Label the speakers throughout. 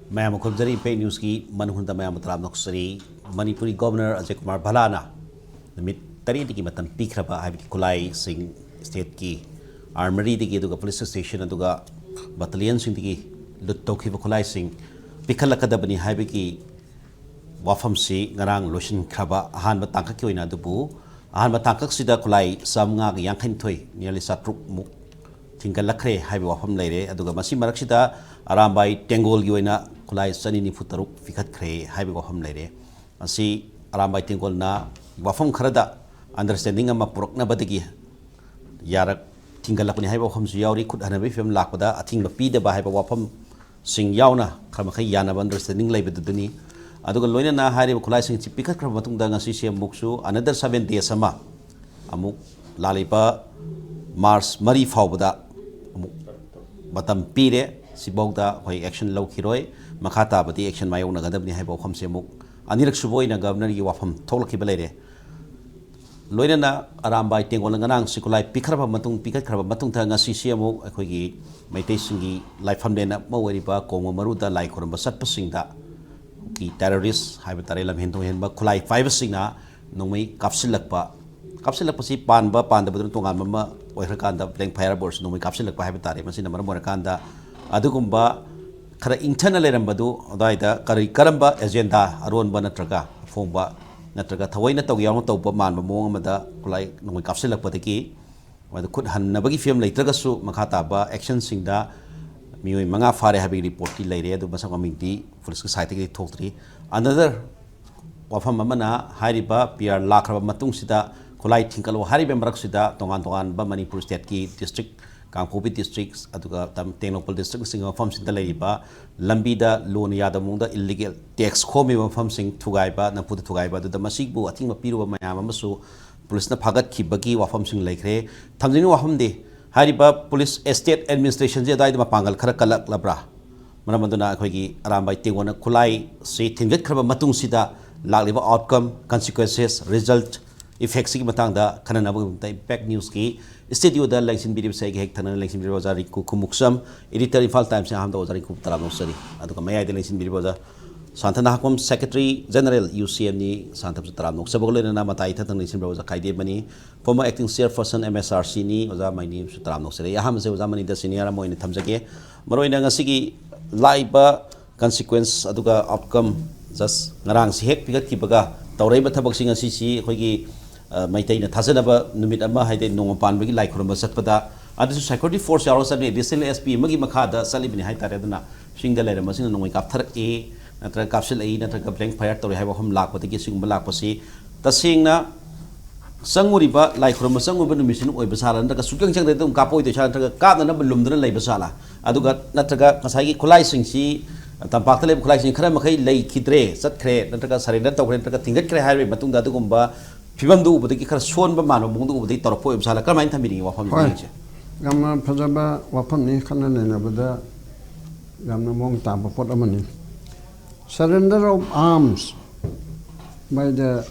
Speaker 1: Ma'am Khubzari Pay News ki Manhunda Ma'am Noksari, Manipuri Governor Ajay Kumar Bhalana, the mid Tariki Matan Pikhraba, Khutlai Sing State ki, Armory the Giduga Police Station and Duga Battalions in the Lutoki Khutlai Sing, Pikalakadabani Habiki, Wafam Si, Garang, Lushin Kraba, Han Batanka in Adubu, Han Batanka Sida Khutlai, Samga Yankin Toy, nearly Satruk Muk. Thingatkhraba hai wafam leire aduga masi maraksida Arambai Tenggol yoina Khutlai sani ni futaruk Thingatkhraba hai wafam leire masi Arambai Tenggol na wafam kharada understanding ama purokna badagi yarak Thingalakuni hai wafam su yauri khudhanabi film lakpada athingba pida ba hai wafam sing yauna kharmakha yana understanding leibaduni aduga loina na hai Khutlai sing Thingatkhraba matungda ngasi se muksu another 7 days ama amuk lalipa Mars Mari Faubada Batam Pire, Sibogda, Hoi action low Kiroi, Makata, but the action my own Gadabni Habo Homsemuk, Anirak Suboy and Governor Wafam Tolkibalere. Loina Arambai Tengolangang, Sikulai, Pikraba Matung, Thingatkhraba, Matung Tanga, CCMO, a quiggy, my tasting life from Dena, Moweriba, Congo Maruda, like Horambasat Pasinga, Ki terrorists, Habitarela Hindu and Bakulai, 5 Singna, no me Kapsilakpa. Kapsilak pasi panba panda betul tungan mama oirakanda playing parables no me kapsilak pa habitare masih nama morakanda adugumba kara internal erambadu odaida kari karamba agenda aron ba natraga fomba natraga thawai na tawgi yaw tawpa manba mong amada kulai no me kapsilak patiki wada khud hannabagi film leitraga su makhata ba action singda mioi manga fare habi report ki leire adu masa committee police ki site ki thokri another wafam amana hariba pr lakraba matung sida Khutlai Thingatkhraba hari bemrak sida tongan ba Manipur state ki district Kangpopi districts aduga Tenggol district singa farm sida leiba lambida loan yada mungda illegal tax khomi farm sing thugai ba napuda thugai ba da masigbu ating mapiru mayam amasu police na phagat khibagi wafam sing laikre thamjini wafam de hari ba police estate administration je dai ma pangal khara kalak labra maramaduna khoigi Arambai Tenggol Khutlai se Thingatkhraba matung sida lagliba outcome consequences result effects की मतंग दा खनन अब impact news की studio दा लेक्शन video से एक थनन लेक्शन video बाजार को कुमुक्सम एडिटर इफाल टाइम्स हम दा बाजार को तराब नोसरी अदुका मयाय दा लेक्शन वीडियो बाजार सांथना हकम सेक्रेटरी जनरल यूसीएम नि सांथब तराब नोक्स बगले ना मताई थतन लेक्शन वीडियो बाजार खाइदे बनी फॉर्मर एक्टिंग चेयरपर्सन एमएसआरसी नि बाजार माइनी तराब नोसरी यहां से बाजार मनी दा सीनियर मोइन थमजगे मरोइना ngasi लाइबा consequence aduga outcome just ngarang si hek pigat ki baga tawrai ba thabak sing asi si khoigi Maitai na Thasanaba Numit Ama Hide no Pan Bigi like Rumba Satpada, others security force are also additional SP Magi Makada, Salibin Haitaredana, Shinga Masin, no after A, Natra Capsule A, Natra Blank Fire to have a home lack, but the kissing Balapasi. The Singna Sanguriba, like Rumba Sanguban mission or Basala, and the Sukan Capo, the Chantra, Garden of Lumdran Labasala, Aduga Nataga, Kasai, Khutlai Si, Tampakale, Khutlai Kramakai, Lake Kitre, Satkre, Nataga Sarenda, Thingatkhraba Highway, Matunda Dugumba. Fibam do but the Karson Bamano Mundu the Toropo of Sala Carmine Tamini Wafam.
Speaker 2: Gamma Pajaba Wapani Kanan and Abada Gamma Mong Tampa Potamani. Surrender of arms by the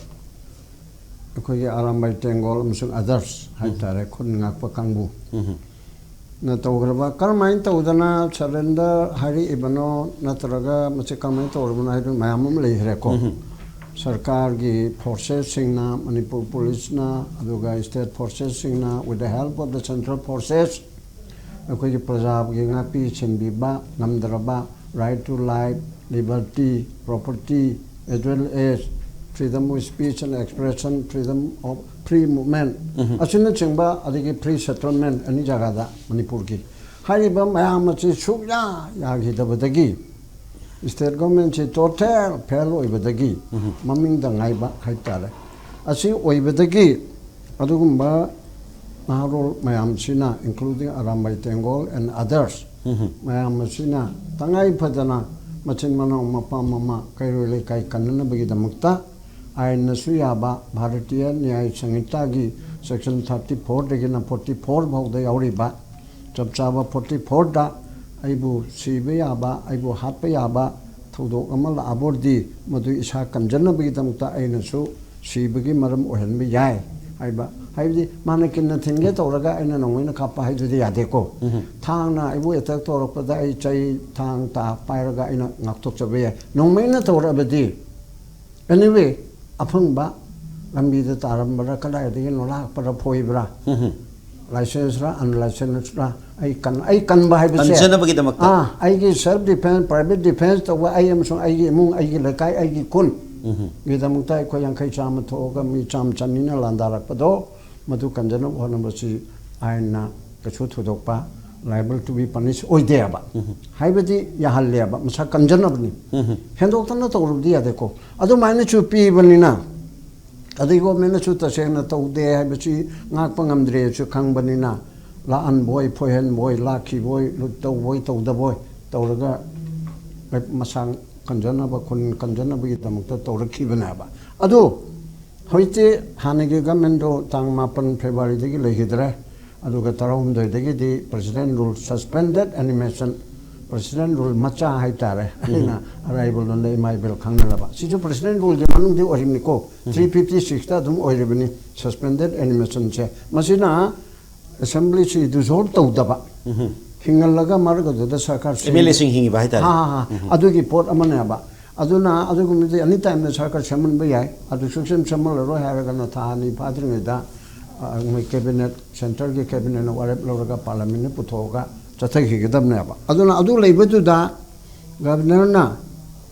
Speaker 2: Arambai Tenggol and others, Haitare Kunakpa Kangu. Natograba Carmine Todana, surrender Hari Ibano, Nataraga, Machakamento, Mayamum Lehreko. Sarkar ki forces singna Manipur police na aduga state forces singna with the help of the central forces akoi prajab ki ngapi chenbiba namdaraba right to life liberty property as well as freedom of speech and expression freedom of free movement asina chengba adigi free settlement ani jaga da Manipur ki hariba mayam chi sukya ya gi dabadagi State government is total fail oibadagi maming da ngaiba haitare asi oibadagi adugumba maharol mayam sina including Arambai Tenggol and others mayam sina tangai phadana machin manong mapa mama kairole kai kanna bagi damukta ain suyaba bharatiya nyay sanghita gi section 34 degina 44 bhawda yauriba chapchaba 44 da aibu sibe yaba aibu hatpa yaba thodo amal abordi madu isa kamjana bagi tamta aina su sibagi maram ohenbe yai Haiba, Haidi, Manakin the thing get or a guy in a win a cup of the Adeco. Tana, I will attack or Pada, Chay, Tang, Ta, Pyraga in a Naktoksaway. No minute or a day. Anyway, upon ba, Lambi the Arambai, the Nola, Parapoibra. License and license I can buy the I give self defense, private defense, the way I am so I give moon, I give like I give kun. With a mutai Koyankai Cham Toga, me Cham Chanina Landara Pado, Matu Kanjano, one number C, I na Kachu Dopa, liable to be punished. Oh, there, but Hybidi Yahalia, but Masa Kanjanabni. Handotana told the Adeco. I don't mind to be vanina. Adigo Minnesota Sena told there, Habichi, Nakpangam Dre, Kangbanina, La An boy, Pohen boy, Lucky boy, Luto boy, told the boy, Toraga, Masang, Kanjanaba, Kanjanabi, Tamuta, Tora Kibanaba. Ado, Hoite, Hanigamendo, Tang Mapan, February, the Hidra, Adugatarum, the President rule suspended animation. President rule Macha Haitare, arrival on the my bill Kanganaba. See the President rule the Manung de Orimiko, 356 Tadum Oiribini, suspended animation chair. Masina Assembly she dissolved Todaba. Hingalaga Margo, the Sakar.
Speaker 1: Emilacing him by that.
Speaker 2: Aduki Port Amanaba. Aduna, Adugumiti, anytime the Sakar Shaman Bayai, Adusum Samuel Roy Haraganatani, Padrinida, my cabinet, central cabinet, whatever Loraga Parliament, Putoga. Chataki Dabnaba. Aduna Adu labor to da Governor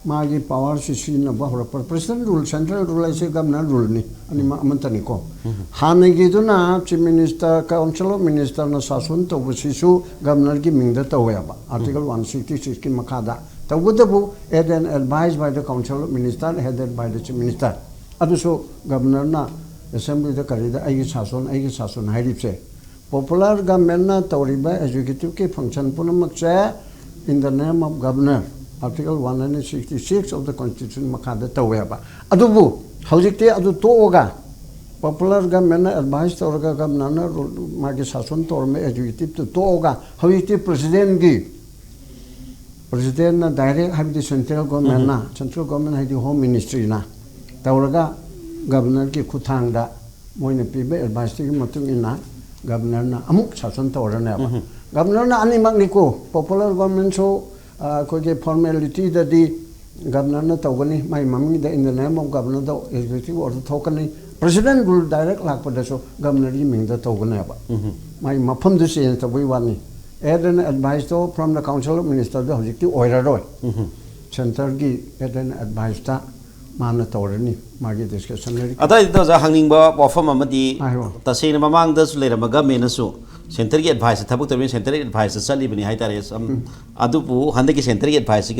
Speaker 2: Magi power Sishin about President rule, central rule, I say governor rule ni, Anima Mantaniko. Hanegiduna, Chief Minister, Council Minister, Nasasun, Tobushisu, Governor giving the Tawaba, Article 166 Makada. Tawutabu, and advised by the Council Minister, headed by the Chief Minister. Aduso, Governor na, Assembly the Karida, Agisason, Haidipse. Popular government Tauriba executive function Punamakcha in the name of governor. Article 166 of the Constitution Makada Taweba. Adubu, Haujikti Adu Toga. Popular government advised Toga Governor Magisasun Torme executive to Toga. Haujikti President Gi. President direct have the central government na. Central government have the home ministry na. Tauraga Governor Ki Kutanga. Moine Pibe advised him Matung ina. Governor na amuk sasun tawranaba. Governor na ani magniko popular government so koge formality that the governor na tawani my mami the in the name of governor the executive or the tokani president will direct like pada so governor ming the tawanaba. My mapam the same to we wani. Eden advice to from the council of minister the objective oiraroi. Center gi eden advice ta Mana Torani, Market discussion.
Speaker 1: Other does a hanging bar of Mamadi, the same among those later Magaminasu, Central advice, Tabuta Central advice, Sally Benihitaris, Adupu, Handaki Central advice,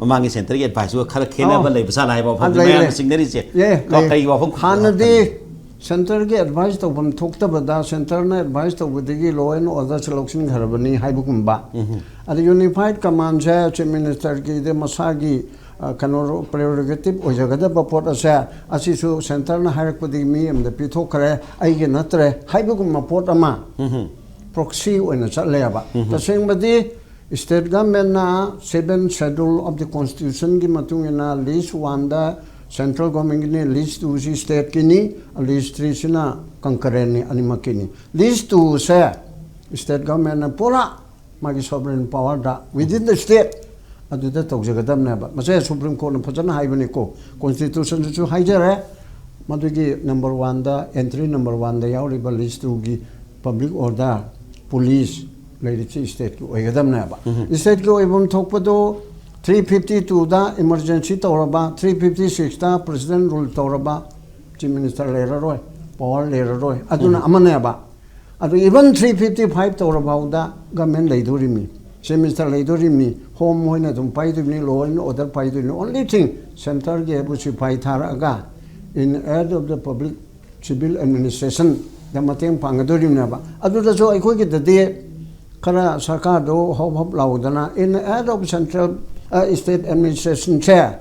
Speaker 1: among his Central advice, who Karakina, Labasana of the signature. Yeah, Hanadi Central advice to one talked about that Central advice to with the law and other selection Harabani, Haibukumba. At the Unified Command, Chief Minister Gi, the Masagi. Kanoro prerogative or Jagada Port Asa, Asisu, Santana Harakudi, me and the Pitokare, Aigenatre, Haibukum Portama, proxy and a Chaleba. The same body, state government na 7th schedule of the Constitution, Gimatungina, list Wanda, central government list to state kini, list 3 Sina, Conquereni, Animakini. List to say, state government Pora, Magi sovereign power within the state. Adu da tawjagadam na ba masay Supreme Court na phajana haibani ko Constitution chu haijare madugi number 1 da entry number 1 da yauriba list gi public order police lady state ko oigadam na ba state ko ibon thokpado 352 da emergency tawraba 356 da president rule tawraba chief minister leraroi power leraroi aduna amana ba adu even 355 tawraba da government leidurimi Semester Laidorimi, home when at Paiduni law and other Paiduni. Only thing, Center gave which Paitaraga in aid of the public civil administration, the Matung Pangadorim Naba. Adu so I could get the day Kara Sakado, Hop Laudana, in aid of central state administration chair.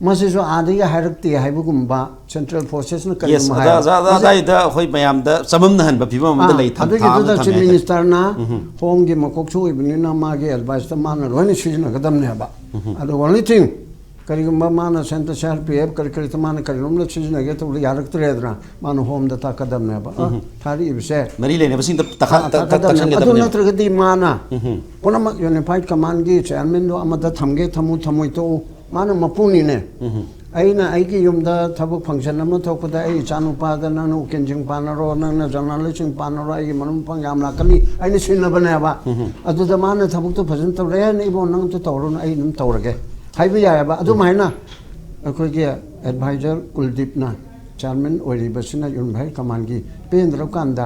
Speaker 1: Masiso Adia Harakti, Haibugumba, Central Forces. Yes, that's why I am the Samamhan, but people on the late
Speaker 2: Chief Minister na, home Gimakoksu, Ibnina Magi, advised the man, and when she's in a Gadam Neba. And the only thing, ꯀꯔꯤꯒꯨꯝꯕ ꯃꯥꯅ centre C R P F ꯀꯔꯤ ꯀꯔꯤ ꯃꯥꯅ ꯀꯔꯤꯒꯨꯝꯕ ꯁꯤꯖꯤꯟꯅꯒꯦ ꯇꯧꯕꯗ ꯌꯥꯔꯛꯇ꯭ꯔꯦꯗꯅ ꯃꯥꯅ ꯍꯣꯝꯗ ꯇꯥꯛꯀꯗꯕꯅꯦꯕ
Speaker 1: ꯊꯥꯔꯤꯕꯁꯦ ꯃꯔꯤ ꯂꯩꯅꯕꯁꯤꯡꯗ
Speaker 2: ꯇꯥꯛꯀꯗꯕꯅꯦ ꯑꯗꯨ ꯅꯠꯇ꯭ꯔꯒꯗꯤ ꯃꯥꯅ ꯄꯨꯝꯅꯃꯛ ꯌꯨꯅꯤꯐꯥꯏꯠ ꯀꯃꯥꯟꯒꯤ ꯆꯤꯌꯔꯃꯦꯟꯗꯣ ꯑꯃꯗ ꯊꯝꯒꯦ ꯊꯝꯃꯣꯏ ꯇꯣꯛꯎ ꯃꯥꯅ ꯃꯄꯨꯅꯤꯅꯦ ꯑꯩꯅ ꯑꯩꯒꯤ ꯌꯨꯝꯗ ꯊꯕꯛ ꯐꯪꯁꯟ ꯑꯃ ꯊꯣꯛꯄꯗ ꯑꯩ ꯏꯆꯥꯅꯨꯄꯥꯗ ꯅꯪꯅ ꯎꯀꯤꯜꯁꯤꯡ ꯄꯥꯟꯅꯔꯣ ꯅꯪꯅ ꯖꯔꯅꯥꯂꯤꯁꯁꯤꯡ ꯄꯥꯟꯅꯔꯣ ꯑꯩꯒꯤ ꯃꯔꯨꯞ ꯃꯄꯥꯡ ꯌꯥꯝ ꯂꯥꯛꯀꯅꯤ ꯑꯩꯅ ꯁꯤꯟꯅꯕꯅꯦꯕ ꯑꯗꯨꯗ ꯃꯥꯅ ꯊꯕꯛꯇꯣ ꯐꯖꯅ ꯇꯧꯔꯦ ꯏꯕꯣ ꯅꯪꯇ ꯇꯧꯔꯣꯅ ꯑꯩ ꯑꯗꯨꯝ ꯇꯧꯔꯒꯦ ꯍꯥꯏꯕ ꯌꯥꯏꯑꯕ ꯑꯗꯨꯃꯥꯏꯅ ꯑꯩꯈꯣꯏꯒꯤ ꯑꯦꯗꯚꯥꯏꯖꯔ ꯀꯨꯜꯗꯤꯞꯅ ꯆꯤꯌꯔꯃꯦꯟ ꯑꯣꯏꯔꯤꯕꯁꯤꯅ ꯌꯨꯅꯤꯐꯥꯏꯠ ꯀꯃꯥꯟꯒꯤ ꯄꯦꯟꯗ꯭ꯔꯀꯥꯟꯗ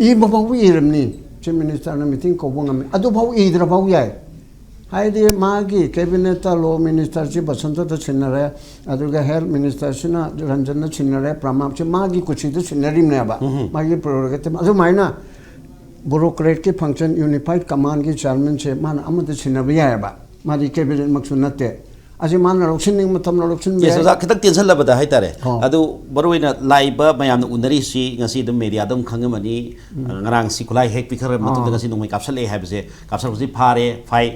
Speaker 2: ꯏꯕ ꯐꯥꯎꯕ ꯏꯔꯝꯅꯤ ꯆꯤꯐ ꯃꯤꯅꯤꯁꯇꯔꯅ ꯃꯤꯇꯤꯡ ꯀꯧꯕ ꯉꯝꯃꯤ ꯑꯗꯨꯐꯥꯎ ꯏꯗ꯭ꯔ ꯐꯥꯎ ꯌꯥꯏ ꯍꯥꯏꯗꯤ ꯃꯥꯒꯤ ꯀꯦꯕꯤꯅꯦꯠꯇ ꯂꯣ ꯃꯤꯅꯤꯁꯇꯔꯁꯤ ꯕꯁꯟꯇꯗ ꯁꯤꯟꯅꯔꯦ ꯑꯗꯨꯒ ꯍꯦꯜꯊ ꯃꯤꯅꯤꯁꯇꯔꯁꯤꯅ ꯔꯟꯖꯟꯅ ꯁꯤꯟꯅꯔꯦ ꯄ꯭ꯔꯃꯥꯞꯁꯤ ꯃꯥꯒꯤ ꯀꯨꯁꯤꯗ ꯁꯤꯟꯅꯔꯤꯕꯅꯦꯕ ꯃꯥꯒꯤ ꯄ꯭ꯔꯣꯔꯣꯒꯦꯇꯤꯚ ꯑꯗꯨꯃꯥꯏꯅ ꯕꯨꯔꯣꯀ꯭ꯔꯦꯠꯀꯤ ꯐꯪꯁꯟ ꯌꯨꯅꯤꯐꯥꯏꯠ ꯀꯃꯥꯟꯒꯤ ꯆꯤꯌꯔꯃꯦꯟꯁꯦ ꯃꯥꯅ ꯑꯃꯗ ꯁꯤꯟꯅꯕ ꯌꯥꯏꯑꯕ ꯃꯥꯗꯤ ꯀꯦꯕꯤꯅꯦꯠꯃꯛꯁꯨ ꯅꯠꯇꯦ ꯑꯁꯤ ꯃꯥꯅ ꯂꯧꯁꯤꯟꯅꯤꯡꯕ ꯃꯇꯝꯗ ꯂꯧꯁꯤꯟꯕ ꯌꯥꯏ
Speaker 1: ꯈꯤꯇꯪ ꯇꯦꯟꯁꯤꯜꯂꯕꯗ ꯍꯥꯏꯇꯥꯔꯦ ꯑꯗꯨ ꯃꯔꯨꯑꯣꯏꯅ ꯂꯥꯛꯏꯕ ꯃꯌꯥꯝꯅ ꯎꯅꯔꯤꯁꯤ ꯉꯁꯤ ꯑꯗꯨꯝ ꯃꯦꯗꯤꯌꯥꯗ ꯑꯗꯨꯝ ꯈꯪꯉꯝꯃꯅꯤ ꯉꯔꯥꯡ ꯁꯤ ꯈꯨꯠꯂꯥꯏ ꯍꯦꯛ ꯄꯤꯈ꯭ꯔꯕ ꯃꯇꯨꯡꯗ ꯉꯁꯤ ꯅꯣꯡꯃꯩ ꯀꯥꯞꯁꯜꯂꯛꯑꯦ ꯍꯥꯏꯕꯁꯦ ꯀꯥꯞꯁꯜꯂꯛꯄꯁꯤ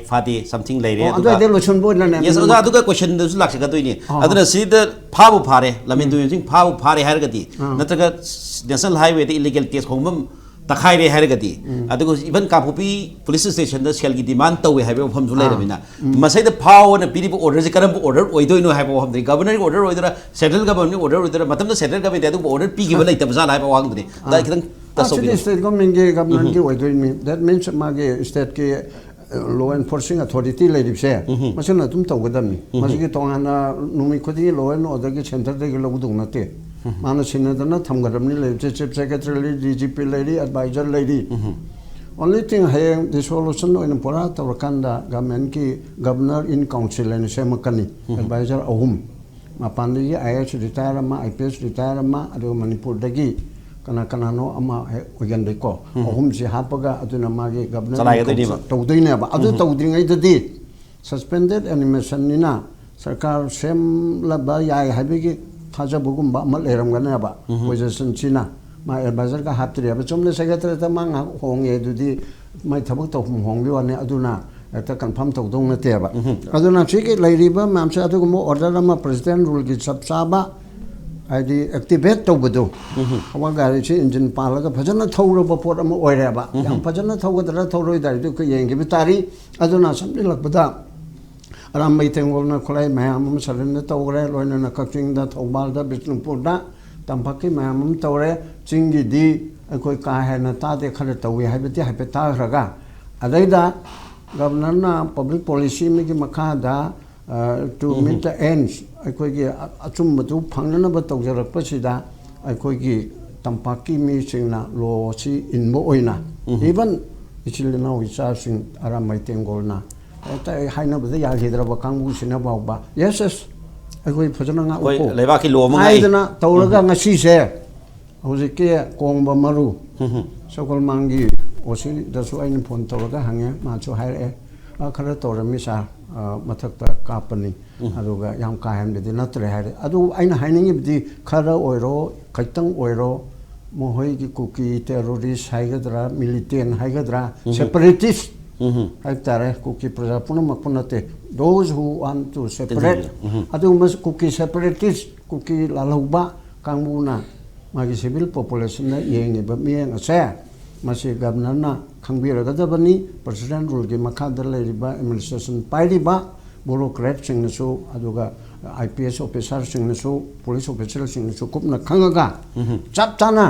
Speaker 1: ꯐꯥꯗꯦ ꯁꯝꯊꯤꯡ ꯂꯩꯔꯦ
Speaker 2: ꯑꯗꯨꯒ ꯂꯣꯏꯁꯤꯟꯕ ꯑꯣꯏꯅꯅꯦ
Speaker 1: ꯌꯦꯁ ꯑꯣꯖꯥ ꯑꯗꯨꯒ ꯀꯣꯏꯁꯟꯗꯁꯨ ꯂꯥꯛꯁꯤꯟꯒꯗꯣꯏꯅꯤ ꯑꯗꯨꯅ ꯁꯤꯗ ꯐꯥꯔꯦ ꯂꯝꯕꯦꯟ ꯇꯨꯔꯦꯟꯁꯤꯡ ꯐꯥꯔꯦ ꯍꯥꯏꯔꯒꯗꯤ ꯅꯠꯇ꯭ꯔꯒ ꯅꯦꯁꯅꯦꯜ ꯍꯥꯏꯋꯦꯗ ꯏꯂꯤꯒꯦꯜ ꯇꯦꯛꯁ ꯈꯣꯡꯐꯝ ꯇꯈꯥꯏꯔꯦ ꯍꯥꯏꯔꯒꯗꯤ ꯑꯗꯨꯒ ꯏꯚꯟ ꯀꯥꯡꯄꯣꯛꯄꯤ ꯄꯨꯂꯤꯁ ꯁ꯭ꯇꯦꯁꯟꯗ ꯁꯦꯜꯒꯤ ꯗꯤꯃꯥꯟ ꯇꯧꯋꯦ ꯍꯥꯏꯕ ꯋꯥꯐꯝꯁꯨ ꯂꯩꯔꯕꯅꯤ나 ꯃꯁꯩꯗ ꯐꯥꯎꯅ ꯄꯤꯔꯤꯕ ꯑꯣꯔꯗꯔꯁꯤ ꯀꯔꯝꯕ ꯑꯣꯔꯗꯔ ꯑꯣꯏꯗꯣꯏꯅꯣ ꯍꯥꯏꯕ ꯋꯥꯐꯝꯗꯤ ꯒꯕꯔꯅꯔꯒꯤ ꯑꯣꯔꯗꯔ ꯑꯣꯏꯗꯣꯏꯔꯥ ꯁꯦꯟꯇ꯭ꯔꯦꯜ ꯒꯚꯔꯟꯃꯦꯟꯒꯤ ꯑꯣꯔꯗꯔ ꯑꯣꯏꯗꯣꯏꯔꯥ ꯃꯇꯝꯗ ꯁꯦꯟꯇ꯭ꯔꯦꯜ ꯒꯚꯔꯟꯃꯦꯟꯠ ꯑꯗꯨꯒꯨꯝꯕ ꯑꯣꯔꯗꯔ ꯄꯤꯈꯤꯕ ꯂꯩꯇꯕ ꯖꯥꯠꯂ ꯍꯥꯏꯕ ꯋꯥꯍꯪꯗꯨꯅꯤ ꯑꯗ ꯈꯤꯇꯪ ꯇꯁ ꯇꯧꯕꯤꯌꯨ
Speaker 2: ꯁ꯭ꯇꯦꯠ ꯒꯚꯔꯟꯃꯦꯟꯠꯀꯤ ꯒꯚꯔꯅꯔꯒꯤ ꯑꯣꯏꯗꯣꯏꯅꯤ ꯗꯦꯠ ꯃꯤꯟꯁ ꯃꯥꯒꯤ ꯁ꯭ꯇꯦꯠꯀꯤ ꯂꯣ ꯑꯦꯟꯐꯣꯔꯁꯤꯡ ꯑꯊꯣꯔꯤꯇꯤ ꯂꯩꯔꯤꯕꯁꯦ ꯃꯁꯤꯅ ꯑꯗꯨꯝ ꯇꯧꯒꯗꯕꯅꯤ ꯃꯁꯤꯒꯤ ꯇꯣꯉꯥꯟꯅ ꯅꯨꯃꯤꯠ ꯈꯨꯗꯤꯡꯒꯤ ꯂꯣ ꯑꯦꯟ ꯑꯣꯔꯗꯔꯒꯤ ꯁꯦꯟꯇꯔꯗꯒꯤ ꯂꯧꯒꯗꯧ ꯅꯠꯇꯦ ꯃꯥꯅ ꯁꯤꯟꯅꯗꯅ ꯊꯝꯒꯗꯕꯅꯤ ꯂꯩꯔꯤꯕꯁꯦ ꯆꯤꯐ ꯁꯦꯀ꯭ꯔꯦꯇꯔꯤ ꯂꯩꯔꯤ ꯗꯤ ꯖꯤ ꯄꯤ ꯂꯩꯔꯤ ꯑꯦꯗꯚꯥꯏꯖꯔ ꯂꯩꯔꯤ only thing hayeng dissolution oina pura tawrakanda government ki governor in council and semakani advisor ahum mapandi IAS retire ma IPS retire ma adu Manipur dagi kana no ama oigande ko ahum si hapaga aduna magi governor tawdine ba adu tawdringai dadi suspended animation nina sarkar sem la ba yai habigi thajabugumba mal eramgana ba position china मा adviser का हाप्तरे चुमने secretary मा होंगे दुदी मै थबक तौफम होंगे वाने अदुना एकता confirm तौदों नतेबा अदुना सिके लैरिबा मामसे अदुगुम order अमा president rule की सबसाबा आइदि एक्टिवेट तौबदो हवा गारी से इंजन पालगा फजन थौरबा पोट अमा ओइरेबा याम फजन थौगदरा थौरोइ दारि दु येंगे बितारी अदुना समदि लकबदा अरामबै तेंगोलना खुलाई मयाम सरेन तौगरे लोइना कक्चिंगदा थौबालदा बिष्णुपुरदा तंपकी मैम तौरे चिंगी दी अखोई का है न तादे खर तौवे हाइबति हाइपे ताखरगा अदैदा गवर्नरना पब्लिक पॉलिसी में की मखादा टू मीट द एंड्स अखोई की अचुमबदु फंगनब तौजरकपसिदा अखोई की तंपकी मी सिंगना लोसी इनबो ओइना इवन इचिलना विचा सिंग अरामbai तेंगोलना ता हाइनबदे यागिद्रबा कांगु सिना बावबा यस यस अखोई फजना nga upo
Speaker 1: leibaki lo ma ngai
Speaker 2: aidana tawraga ngasi se hojike kongba maru sokol mangi osi dasu ain phone tawraga hange ma chu haire khara tawrami sa mathakta kapani aduga yam ka hem de natre haire adu aina hainingi bidi khara oiro kaitang oiro mohoi ki kuki terrorist haigadra militant haigadra separatist haitare kuki prajapuna makunate those who want to separate adu mas kuki separatist kuki lalauba kanguna magi civil population na yengi ba mieng ase masi governor na khangbiraga dabani president rule gi makhadar leiriba administration pairiba bureaucrat sing nasu aduga IPS officer sing nasu police officer sing nasu kupna khangaga chap chana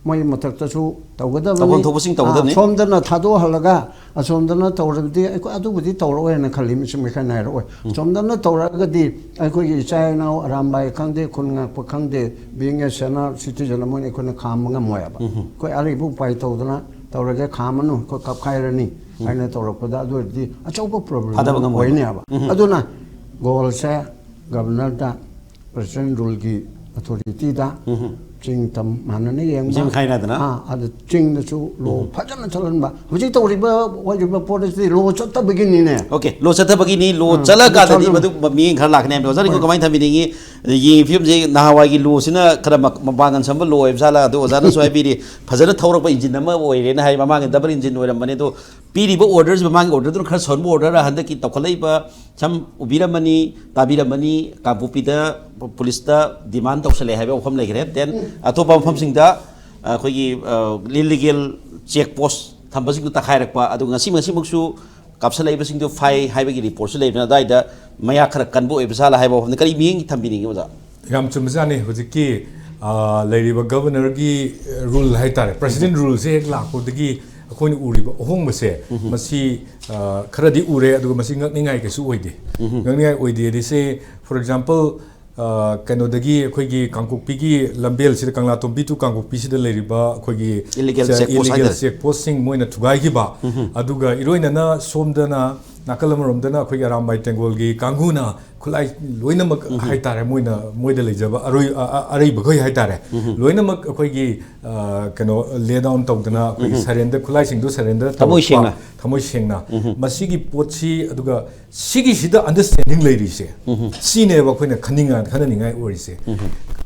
Speaker 2: moi mathakta su tawgadabani somdana thado halaga asomdana tawrabdi ai adubudi tawro ena khali mi sim khana ro somdana tawragadi ai ko gi chaina Arambai khangde khunga pa khangde being a senior citizen mo ne khona khamanga moyaba ko ari bu pai tawdana tawrage khamanu ko kap khairani aina tawrakpada adudi achauba problem hoine aba aduna goal se governor da president rule gi authority da ching tam manane yang
Speaker 1: jim khaina dana
Speaker 2: adu ching na chu lo phajana chalan ba hujik tawriba wajib policy lo chatta begini ne
Speaker 1: okay lo chatta begini lo chala ga dani madu mi khar lakne am ozari ko kamai thami dingi yi film je nahawa gi lo sina khara mabangan samba lo ebsala do ozana so biri phajana thaurak ba engine nama oire na hai mamang double engine oiram bane do पीरीब orders ममांग order तो खर सोनबो order हंद की तखलैब सम उबिरमनी ताबिरमनी काबुपीदा पुलिसदा डिमांड तौसले हाइबे वफम लेग्रे देन अतोपा वफम सिंगदा अखोगी इलीगल चेक पोस्ट थंबसिंग तखाइरकपा अदु ngasi mangsu kapsalaiba singdo fai haibagi report se leibna daida maya khara kanbo ebsala haiba wafam kari ming thambini ngi oza
Speaker 3: yam chumjani hojiki leiriba governor gi rule haitare president rule se ek lakho dagi akhoni uriba ohong base masi kharadi ure adu masi ngakningai ke su oide ngakningai oide de se for example kanodagi akhoi kangkokpi gi lambel sida kangla tombi tu kangkokpi sida leiriba akhoi
Speaker 1: illegal
Speaker 3: check posting moina thugai gi ba aduga iroina na somdana nakalamromdana akhoi Arambai Tenggol gi kanguna khulai loinamak haitare moida leijaba arei bagoi haitare loinamak akhoi gi kano lay down tawdana akhoi surrender khulai singdu surrender thamoi sengna masigi potsi aduga sigi sida understanding leiri se sine ba khoina khaningai orise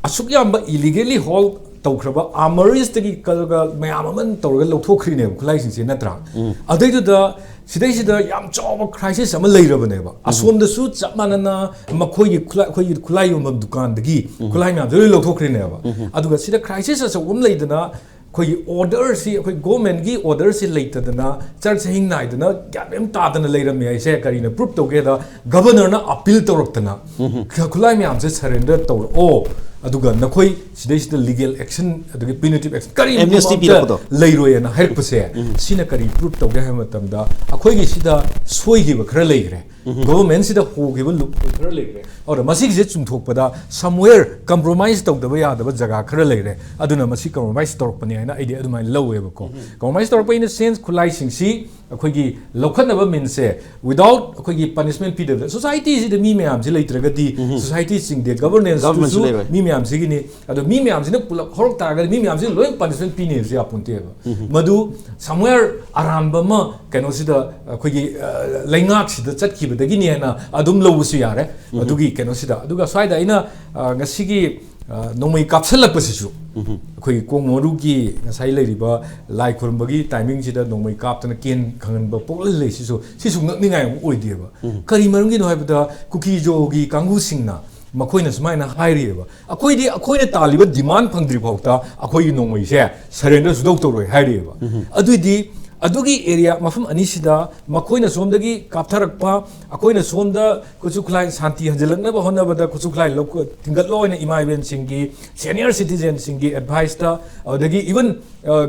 Speaker 3: asuk yamba illegally hold tawkraba armories tagi kalga mayamaman tawga lawthokhrine khulai singse natra adaiduda sidai yam chawa crisis ama leirabane ba asomda su chapmanana makhoi khulai yom dukan dagi khulai myam jori lawthokhrine ba aduga sida crisis asa leidana khoi order si khoi government gi order si leitadana church hing naidana gyam tadana leiram ai se karina proof toge da governor na appeal tawraktana khulai myam se surrender tawr o aduga nakhoi sidai legal action aduga punitive action kari
Speaker 1: amnesty pirapdo
Speaker 3: leiroyena herpse sina kari proof toge ha matamda akhoi gi sida soi gi ba khara leigre government sida ho gi ba loop khara leigre or masig je chumthokpada somewhere compromise tawdaba yadaba jaga khara leigre aduna masi compromise torpani aina idea adumai lowe ba ko compromise torpa in a sense khulai sing si akhoi gi lokhanaba means se without akhoi gi punishment pidab society is the mi myam je leitraga di society sing the governance to mi myam se gi ni ado mi myam se na pulak horok taraga mi myam se loi punishment pine se apunte ba madu somewhere aramba ma kano sida akhoi gi laingak sida chatkibadagi ni na adum lobusu yare adugi kano sida aduga swaida ina ngasigi nomai kapsalakpasisu akhoi kongmoru gi ngasai leiriba lai khurmbagi timing sida nomai kaptana ken khanganba pol leisisu sisu ngakningai oideba kari marungi no haibada kuki jogi kangu singna makoina sumaina hairiba akoina taliba demand phangdri phauta akhoi nomai se surrender sudok toroi hairiba aduidi adugi area mafam anisida makoina somdagi kaptharakpa akoina somda kuchuklai santi hanjalakna ba honabada kuchuklai lok tingatloina imaiben singi senior citizen singi advice ta adagi even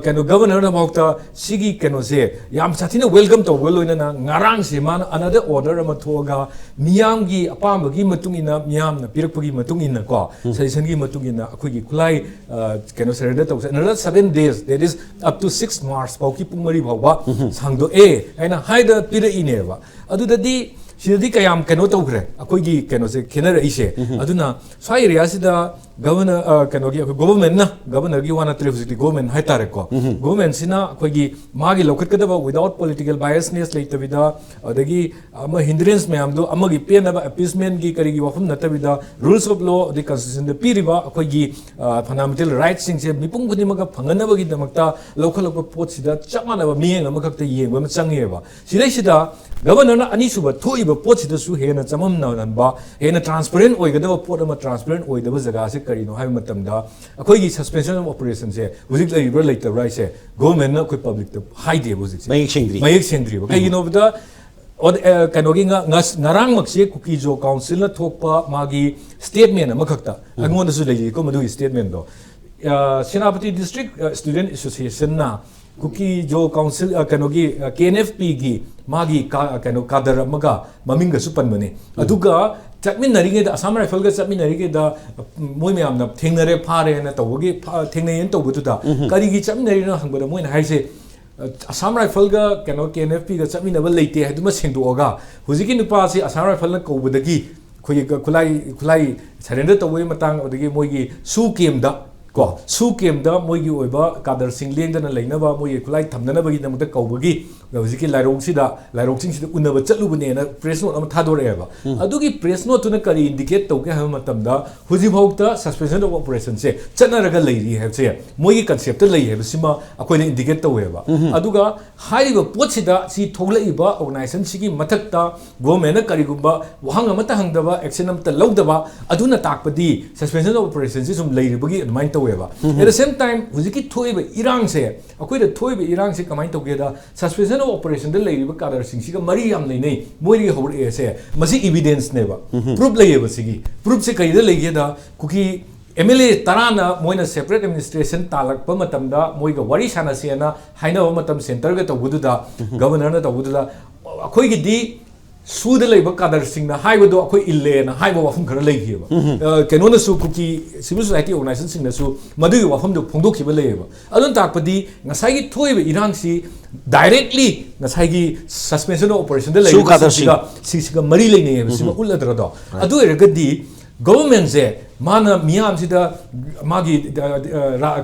Speaker 3: kano governor na bawta sigi kano se yam sathina welcome to loina na ngarang se man another order ama thoga miyam gi apam gi matungina miyam na pirakpagi matungina ko session gi matungina akoi gi kulai kano surrender to another 7 days that is up to 6 March pauki pungmari bhawa sangdo aina haida pira ineva adudadi sidadi kayam kano tawkhre akoi gi kano se khenar ise aduna sai area sida governor kano gi governor gi wana trifusity government haitare ko government sina akoi gi magi lokhatkadaba without political biasness leitavida adagi ama hindrance mayam do amagi penaba appeasement gi kari gi wafum natabida rules of law the constitution the piriba akoi gi fundamental rights sing se mipung khunimaga phanganaba gi damakta lokhalokpa pot sida chamanaba miyeng amakakta yengba ma changeba sidai sida governor na ani suba thoiba pot sida su hena chamam na nanba hena transparent oigadaba pot ama transparent oidaba jaga se karino hai matamda akoi gi suspension of operation se hujik laibra leitabra se government na koi public ta haide hujik se mayek sendri ba kai no bada od kanogi ngarang makse kuki jo council na thokpa magi statement amakakta angon su lei ko madu statement do Senapati district student association na kuki jo council kanogi KNFP gi magi kano kadar maga maminga supan mane aduga chatmin narige da Assam rifle ga chatmin narige da moi myam na thengnare phare na tawgi thengnayen tawbutu da kari gi chatmin nari na hangba moi na haise Assam rifle ga kano KNFP ga chatmin na leite haduma sengdo oga hujiki nupa si Assam rifle na kawbudagi khulai surrender tawai matang odagi moi gi su kem da ko su kem da moi gi oiba kadar singleng dana leinaba moi khulai thamdana bagi namta kaubagi hojiki lairong sida sing sida unaba chatlu bune na press note am thadore ba adugi press note tuna kari indicate tauke ha matam da hoji bhokta suspension of operation se chana raga leiri ha se moi gi concept lei ha sima akoina indicate tawe ba aduga haiba pot sida si thoglai ba organization sigi mathakta government na kari gumba wahang amata hangdaba action amta lawdaba aduna takpadi suspension of operation si sum leiri bagi admai at the same time, hujiki thoiba irang se akoi da thoiba irang se kamai tauge da suspension of operation da leiriba kadar sing siga mari yam leinei moiri hor e se masi evidence ne ba proof leiba sigi proof se kai da leige da kuki MLA tarana moina separate administration talak pa matam da moiga wari sana se na haina matam center ga tabudu da governor na tabudu da akoi gi di suda leiba kadar sing na haiba do akoi ille na haiba wafum khara leigi ba kenona su kuki civil society organization sing na su madu wafum do phongdok khiba leiba adon takpadi ngasai gi thoiba irang si directly ngasai gi suspension of operation da leiba siga mari leine ba sima uladra do adu eragadi government se mana miyam sida magi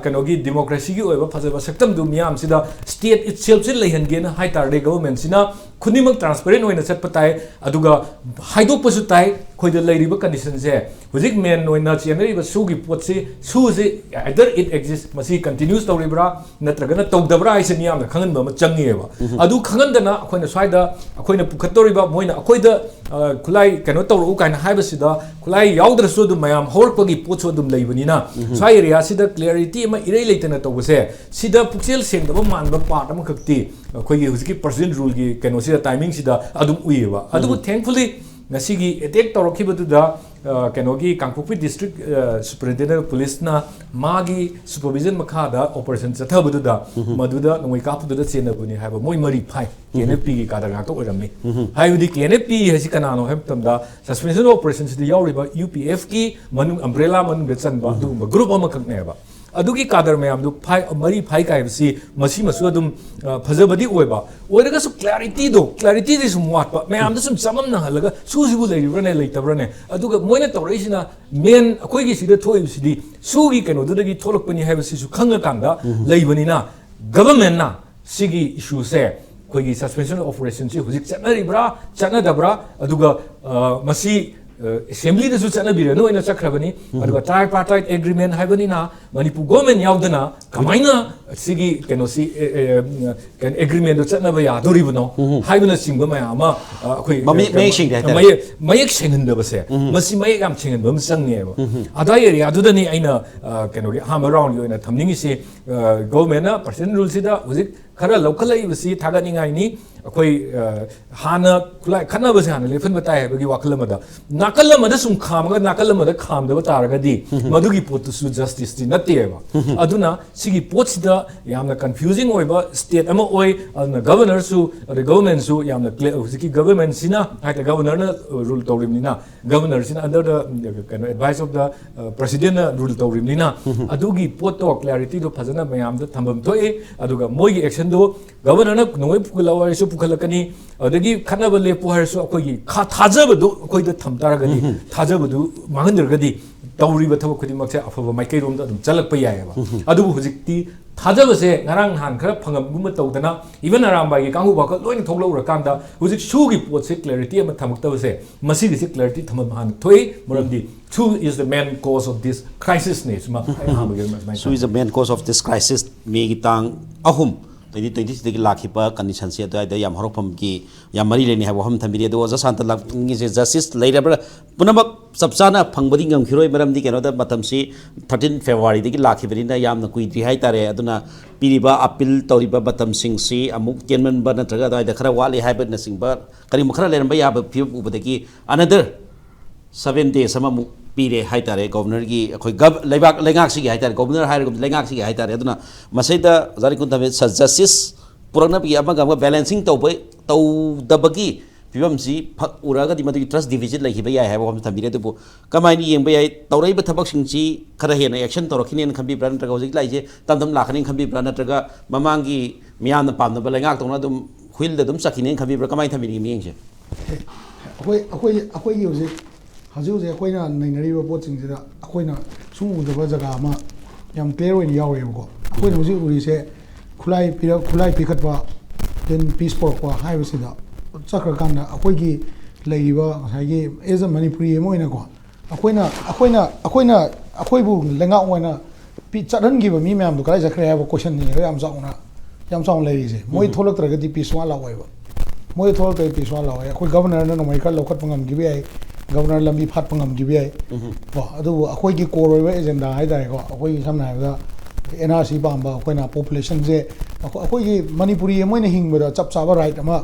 Speaker 3: kanogi democracy gi oiba phajaba sectum du miyam sida state itself se leihan ge na hai tar de government sina khunimak transparent oina chat patai aduga haidok pasu tai khoida leiriba condition se hujik men oina chenari ba su gi pot se su se either it exists masi continues tawribra natraga na tawdabra ai se miyam na khangan ba changi ba adu khangan dana akoina swaida akoina pukhatoriba moina akoida khulai kano tawru kaina haiba sida khulai yaudra su du mayam pagi pocho dum leibani na sai area sida clarity ma irei leitana to bose sida puksel seng da man ba part am khakti khoi gi hujiki president rule gi keno sida timing sida adum uiba adu thankfully ngasigi attack tawrokhi badu da keno gi kangpokpi district superintendent police na magi supervision makha da operation chatha badu da maduda noi ka pudu da chena buni haiba moi mari phai KNP gi kadar ngak to oramni haibudi KNP hasi kanano hemtam da suspension of operations di yauriba UPF ki manung umbrella manung bechan ba du group ama khakne ba adugi kadar mayam du phai mari phai kai bsi masi masu adum phajabadi oiba oiraga su clarity di sum wat ba mayam da sum chamam na halaga su sibu leiribra ne leitabra ne aduga moina tawraisina men akoi gi sida thoi sidi su gi keno du gi tholok pani hai bsi su khanga kanda leibani na government na sigi issue se koi gi suspension of operation si hujik chana dabra aduga masi assembly da su chana bira no ina chakrabani aduga tripartite agreement haibani na Manipur government yaudana kamaina sigi keno si kan agreement do chana ba ya dori bano haibana singba mayama akoi mayek shengen da base masi mayek am shengen bam sangne ba adai area adu da ni aina keno gi ham around yo ina thamningi se government na personal rule sida hujik khara local ai basi thagani ngai ni akoi hana khulai khana base hana lefan batai ba gi wakala mada nakal mada sum khamaga nakal mada kham da taraga di madugi potu su justice di natte ba aduna sigi pots da yamna confusing oiba state ama oi aduna governor su the government su yamna sigi government sina ha governor na rule tawrim na governor sina under the advice of the president na rule tawrim na adugi pot to clarity do phajana mayam da thambam thoi aduga moi gi action do governor na noi pukulawa su pukhalakani adagi khana ba lepu har su akoi gi kha thajaba do akoi da tham taragadi thajaba du mahandirgadi tawriba thabak khudimak se afaba maikai rom da dum chalak pa yaiba adubu hujikti thajaba se ngarang han khara phangam gum tawdana even Arambai gi kangu ba ka loin thoglaura kanda hujik su gi pot se clarity ama thamak taw se masi gi se clarity thamam han thoi moramdi su is the main cause of this crisis ne suma
Speaker 1: su is the main cause of this crisis me gi tang ahum 2020 की लाखिपा condition से तो याम हरफम की याम मरी लेनी है वो हम थंबिरे दो जसांत लांगी से justice लेरबर पुनमक सबसाना फंगबदी ngam khiroi maram di keno da matam si 13 February di लाखिबरी ना याम न कुइद्री हाई तारे अदुना पीरिबा अपील तौरिबा मतम सिंग सी अमुक केनमन बा नत्रगा दा खरा वाले हाइब न सिंग बा करी मखरा लेरम बा याब fib उबदगी another 7 days sama pire hai tare governor gi khoi gab leibak lengak si gi hai tare governor hai lengak si gi hai tare aduna masaida zari kun tame justice purana bi ama gam balancing tau dabagi pibam si uraga di madu trust division lai hi ba hai ba thamire tu kamai ni yeng ba yai taurai ba thabak sing chi khara he na action torokhine n khambi brand traga hojik lai je tam lakhani khambi brand traga mamang gi miyan na pam na ba lengak tong na dum huil da dum sakhine khambi bra kamai thamiri mi yeng je
Speaker 4: akoi hojik haju je akoi na nainari ba pot sing jira akoi na sum udaba jaga ama yam clear when yawe ko akoi no ji uri se khulai pikhatwa then peace pork wa hai wasida chakra kana akoi gi leiba ngasai as a Manipuri mo ina ko akoi bu lenga oina pi chadan gi ba mi myam do kai jakre ha question ni yam saung lei je moi tholak tra ga di peace wa la wai ba moi tholak tra peace wa la wai akoi governor na no mai kal lokhat pangam gi ai governor lambi phat pangam gi ai ba adu akoi gi core wa agenda hai dai ko akoi samna ha NRC bamba akoi na population je akoi gi Manipuri mo ina hing ba chap cha ba right ama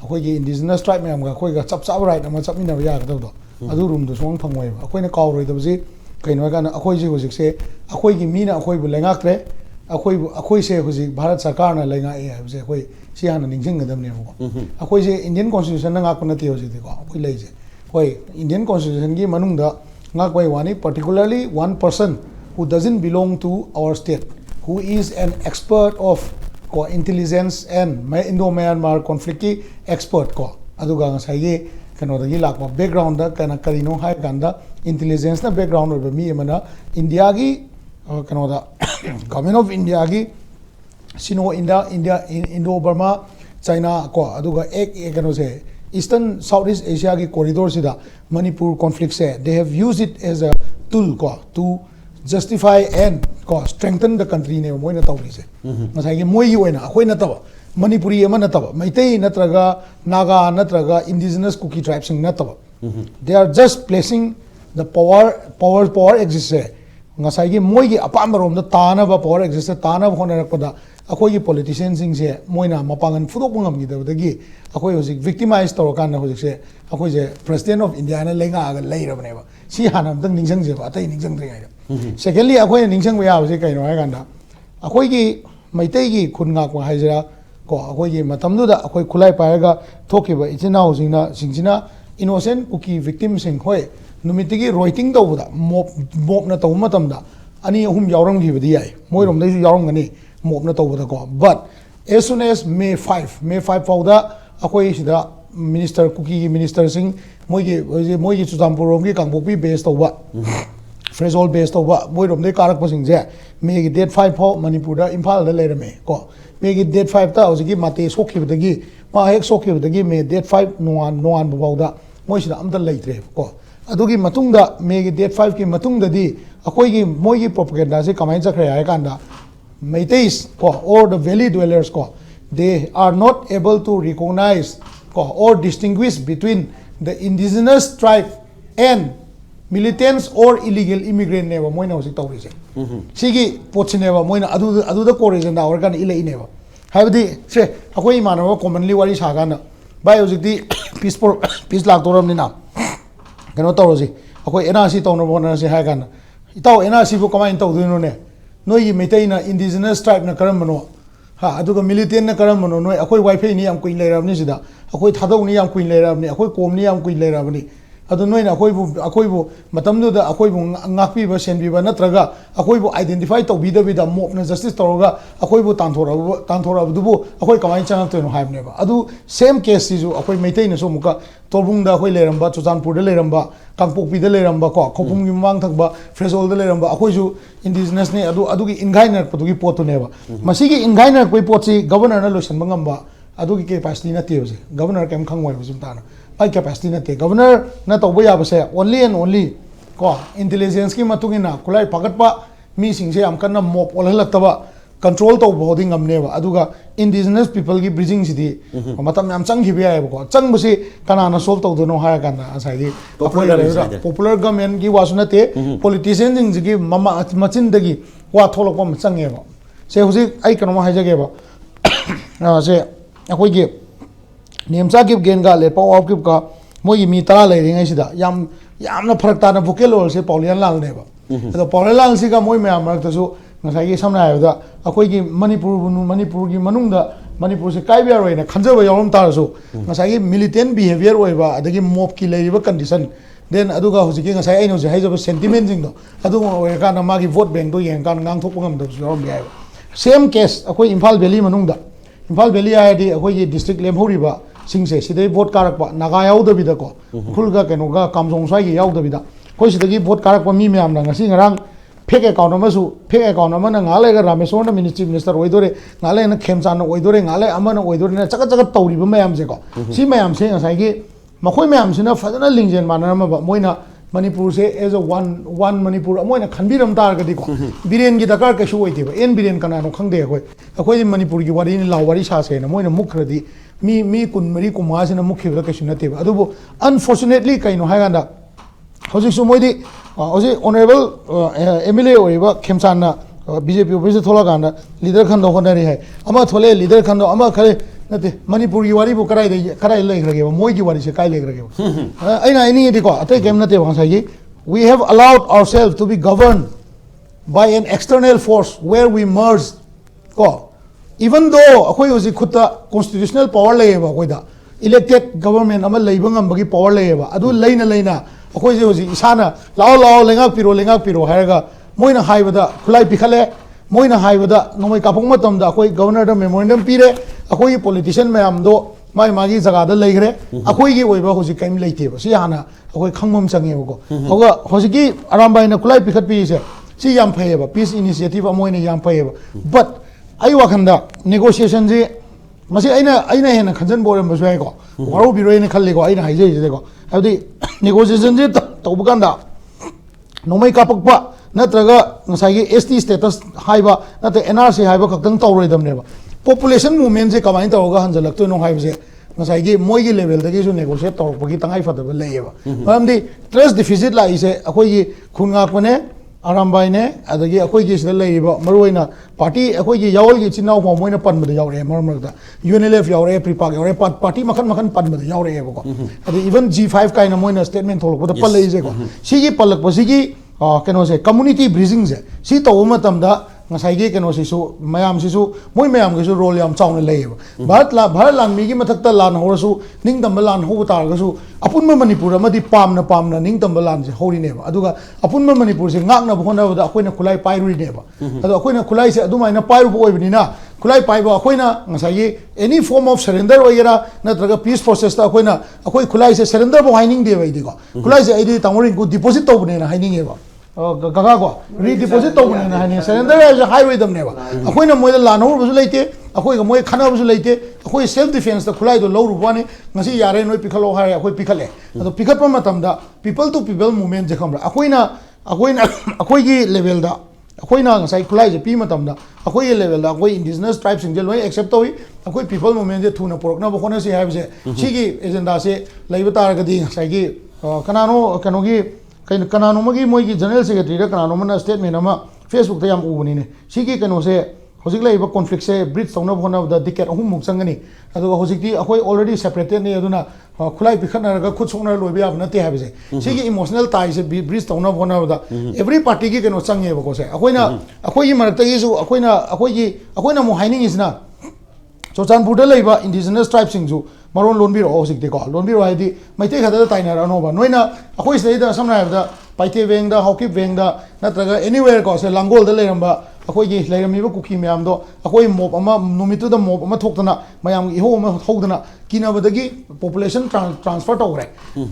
Speaker 4: akoi gi indigenous tribe myam ga akoi ga chap cha ba right ama chap min na ya ga do adu room do song phangwai ba akoi na kaw roi da ji kaino ga na akoi ji hojik se akoi gi mina akoi bu lengak tre akoi se hojik Bharat Sarkar na lenga e ha je akoi si hana ningjing gadam ne ko akoi je Indian constitution na ngak na ti hojik ko akoi lei je koi Indian constitution gi manung da ngak wai wani particularly one person who doesn't belong to our state who is an expert of ko intelligence and Indo-Myanmar conflict ki expert ko aduga ngasai gi kano da gi lakwa background da kana karino hai ganda intelligence na background or mi mana India gi kano da government of India gi sino Indo Burma China ko aduga ek kano se Eastern Southeast Asia gi corridor sida Manipur conflict se they have used it as a tool ko to justify and ko strengthen the country ne moina tawri se masai gi moi gi oina akoi na tawa Manipuri ama na tawa Maitai natraga Naga natraga indigenous Kuki tribes na tawa they are just placing the power exists ngasai gi moi gi apam rom da tana ba power exists tana ba hona rakpada akoi gi politicians sing se moina mapangan fudok ngam gi da gi akoi hojik victimize tor kan na hojik se akoi je president of India na lenga ga leirabne ba si hanam tang ningsang je ba tai ningsang dre ga secondly akoi ningsang ba ya se kaino ha ganda akoi gi Maitai gi khunga ko haijra ko akoi gi matamdu da akoi khulai paega thokiba ichina hojina singchina innocent Kuki victim sing hoi numitigi writing do buda mop na to matam da ani hum yawram gi bidi ai moirom dai yawram ngani mop na to buda ko but as soon as May 5 fauda akoi sida minister Kuki minister sing moi gi Chudampurom gi Kangpokpi base to ba Frezol base to ba moirom dai karak pasing je May gi date 5 pho Manipur da Imphal da leirame ko May gi date 5 ta hojiki mate sokhi bidagi ma hek sokhi bidagi May date 5 noan bawda moi sida amta leitre ko adugi matungda May gi date 5 ki matungda di akoi gi moi gi propaganda se kamai chakre ai kanda Maitais ko or the valley dwellers ko they are not able to recognize ko or distinguish between the indigenous tribe and militants or illegal immigrant ne ba moina hosik tawri se sigi pochine ba moina adu da correction da or kan ilei ne ba haibdi se akoi manaba commonly wari saga na bai hosik di peace lak toram ni na kano tawrosi akoi NRC tawna bona se ha kan itaw NRC bu kamai taw duino ne noi Maitai na indigenous tribe na karam bano ha aduga militant na karam bano noi akoi wifi ni am kuin leirab ni sida akoi thadau ni am kuin leirab ni akoi kom ni am kuin leirab ni adu noi na akoi bu matamdu da akoi bu ngakpi ba senbi ba natraga akoi bu identify to bi da mop na justice toroga akoi bu tanthora bu akoi kamai chang to no haib ne ba adu same case ju akoi Maitai na so muka torbung da akoi leiramba Chudampur da leiramba Kangpokpi da leiramba ko khopum gi mang thakba Frezol da leiramba akoi ju indigenous ne adu gi ingainer patu gi potu ne ba masi gi ingainer koi potsi governor na lotion bangam ba adu gi capacity na te je governor kem khangwai bu jum ta na ai capacity na te governor na to boya ba se only and only ko intelligence ki matungina kulai pagatpa mi singse am kana mop olhalaktaba control to boarding amne ba aduga indigenous people ki bridging sidi matam yam chang hibi ai ko chang busi kana na solve to dono ha kana asai di popular government ki wasuna te politician jing gi mama machin dagi wa tholok pam chang e ba se husi ai kana ma haja ge ba se akoi gi nemsa gi gen ga le paw of gi ka moi mi tara le ring ai sida yamna pharak ta na vocal or se paulian lal ne ba ado paulian lal si ga moi me amar ta su ngasai gi samna ai da akoi gi Manipur gi manungda Manipur se kai bia roina khanjaba yawam tar su ngasai gi militant behavior oi ba adagi mob ki leiba condition then aduga hojiki ngasai ai no je haijaba sentiment jing do adu oi ka na ma gi vote bank do yeng kan ngang thok pangam do su yawam bia same case akoi Imphal Valley manungda Imphal Valley ai di akoi gi district lemhori ba singse sidai vote karak ba naga yaw da bida ko khulga kenoga kamjong sai gi yaw da bida koi sidagi vote karak pa mi myam na ngasi ngarang fake account अमसु fake account अमना ngalai ga Rameswar ministry minister oidore ngalai na Khemchan oidore ngalai amana oidore na chakat chakat tawri ba mayam je ko si mayam se ngasai gi makhoi mayam sina fadana lingjen manarama ba moina Manipur se as a one Manipur moina khanbiram tar ga di ko biren gi dakar ka shu oide ba en biren kana no khangde akoi Manipur gi wari ni law wari sa se na moina mukradi mi kun mari kuma sina mukhi ba ka shu nate ba adubu unfortunately kaino haiganda hojik su moidi Oje honorable MLA oiba Khemchan na BJP office thola ganda leader khan do honari hai ama thole leader khan do ama khare nate Manipur gi wari bu karai le rage ba moi gi wari se kai le rage ba aina ini di ko atai game nate bang sai we have allowed ourselves to be governed by an external force where we merged ko even though akoi oji khutta constitutional power le ba koi da elected government ama leiba ngam bagi power le ba adu leina अखोई जो इसाना लाओ लाओ लेंगा पिरो है Moina हाइबदा खुलाई पिखले Moina हाइबदा नोमै कापंग मतमदा अखोई governor the memorandum पीरे अखोई politician ma'am दो माई मागी जगह लेग्रे अखोई की ओइबा होजि कैम लेते सि हाना अखोई खंगमम चंगेबको होगा होजिकी अरामबाई न खुलाई पिखत पीसे सि याम फैयबा पीस इनिशिएटिव मोइना याम फैयबा बट आई वाखंदा नेगोशिएशन जी मसी अइना हेना खंजन बोरम बसु है को वारो बिरोइने खल्ले को अइना हाइजे जे को अबदि नेगोशिएशन जे तौबकांदा नोमै कापकपा नत्रगा ngसाइगे एसटी स्टेटस हाइबा नते एनआरसी हाइबा खक्तंग तौरोइदमनेबा पॉपुलेशन मूवमेंट जे कमाइन तौगा हंजलक्तो नो हाइबसे ngसाइगे मोइगे लेवल दगे जो नेगोशिएट तौरपगी तंगाइ फदब लेयबा मरमदि ट्रस्ट डिफिसिट लाइसे अखोइगी खुंगाकने Arambai ne adagi akoi gi sida leiba maruina party akoi gi yawal gi chinau mo moina panbada yawre marmarda UNLF yawre pripak yawre party makhan panbada yawre ko adi even G5 kaina moina statement tholok da pallai je ko sigi pallak pasigi keno se community bridging je si to matamda ngasai gi keno se su mayam si su moi mayam gi su role yam chauna leiba bharat lan mi gi mathakta lan horasu ningdam lan ho tar ga su apunma Manipur amadi pamna ningdam lan je hori ne ba aduga apunma Manipur se ngakna bhona da akoina khulai pairui ne ba adu akoina khulai se adumaina pairu bo oibni na khulai paiba akoina ngasai any form of surrender oira natraga peace process ta akoina akoi khulai se surrender bo haining de bai de ko khulai se aidi tamorin ko deposit to bne na haining e ba gaga ko redeposit to bne na haining surrender as a highway dam ne ba akoina moida lan ho bu leite akoi moi khana bu leite akoi self defense da khulai do loru bane ngasi yare noi pikhalo hare akoi pikhale ado pikhat pa matam da people to people movement je khamra akoi gi level da akoi na ngasai khulai je pi matam da akoi level da akoi indigenous tribes sing je loi accept towi akoi people movement je thuna porokna bo khona si have je sigi agenda se leiba tar ga di ngasai gi kanano kanogi kanano magi moi gi general secretary da kanano mana statement ama Facebook ta yam ubani ne sigi kano se hojik leiba conflict se bridge tawna bhona da decade ahum muk changani adu hojik ti akoi already separated ne aduna khulai pikhana ga khut songna loibe ab na te have je sigi emotional tie se bridge tawna bhona da every party gi kano change ba ko se akoi marakta gi su akoi mo haining is na Chochanpur da leiba indigenous tribes sing ju maron lonbiro hojik te ko lonbiro haidi maite khada taina rano ba noina akoi sei da samna da paite veng da hokip veng da natraga anywhere ko se langol da leiramba akoi gi leiramiba kuki myam do akoi mob ama numitu da mob ama thoktana mayam gi ho ama thodana kinabadagi population transfer togre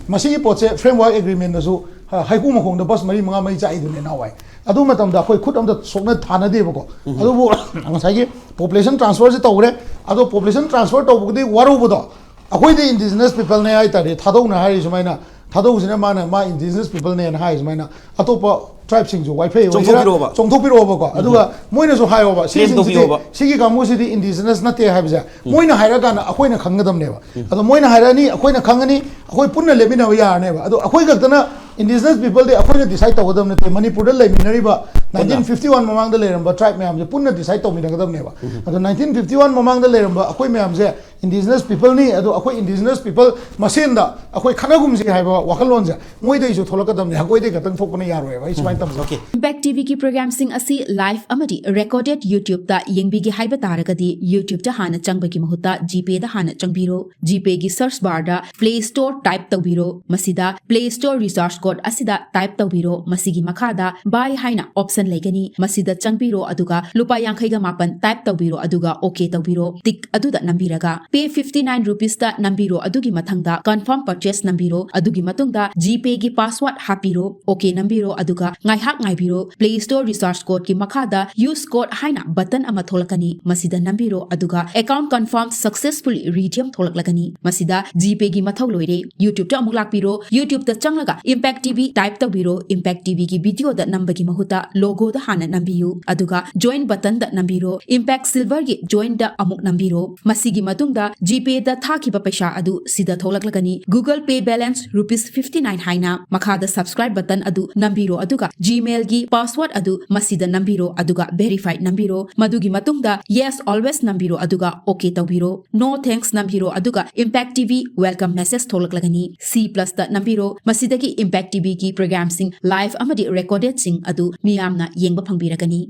Speaker 4: masi poche framework agreement da su haiku makhong da bas mari manga mai chai du ne na wai adu matam da akoi khut am da sokna thana de ko adu bo ngasai gi population transfer se togre adu population transfer togdi waru bo do akoi the indigenous people ne ai tare thadau na hari sumaina thadau sina mana ma indigenous people ne na hai sumaina atopa tribe sing ju wifi chongthopiro ba ko aduga moina su hayo ba sigi kamu sidi indigenous na te haibja moina haira kana akoina khangadam ne ba adu moina haira ni akoina khangani akoi punna lebina ya ne ba adu akoi gaktana indigenous people de akoina decide tawadam ne te Manipur da leminari ba 1951 mamang da leramba tribe me amje punna decide to minagadam ne ba adu 1951 mamang da leramba akoi me amje indigenous people ni adu akoi indigenous people masin da akoi khanagum ji haiba wakalon ja moi de isu tholakadam ne akoi de gatang thokna yaroi ba ismai tam okay
Speaker 5: Impact TV की programme सिंग असि live अमदी recorded YouTube दा यंगबीगी हाइबा तारगदी YouTube दा हाना चंगबगी महुता जीपे दा हाना चंगबीरो जीपे की search bar दा Play Store type तौबीरो मसिदा Play Store research code असिदा टाइप तौबीरो मसिगी मखादा बाय हाइना option button legani masida changbiro aduga lupa yankaiga mapan type tawbiro aduga okay tawbiro tik aduda nambiraga pay 59 rupees ta nambiro adugi mathangda confirm purchase nambiro adugi matungda GPay gi password hapiro okay nambiro aduga ngaihak ngaibiro Play Store research code ki makhada use code haina button ama tholakani masida nambiro aduga account confirmed successfully redeem tholaklagani masida GPay gi mathau loire YouTube ta amuk lakpiro YouTube ta changlaga Impact TV type tawbiro Impact TV gi video da nambagi mahuta logo da hana nambiyu aduga join button da nambiro Impact Silver gi join da amuk nambiro masigi matungda GPay da thakiba paisa adu sida tholaklagani Google Pay balance rupees 59 haina makhada subscribe button adu nambiro aduga Gmail gi password adu masida nambiro aduga verified nambiro madugi matungda yes always nambiro aduga okay tawbiro no thanks nambiro aduga Impact TV welcome message tholaklagani C+ da nambiro masidagi Impact TV ki program sing live amadi recorded sing adu miyamna yengba phangbiragani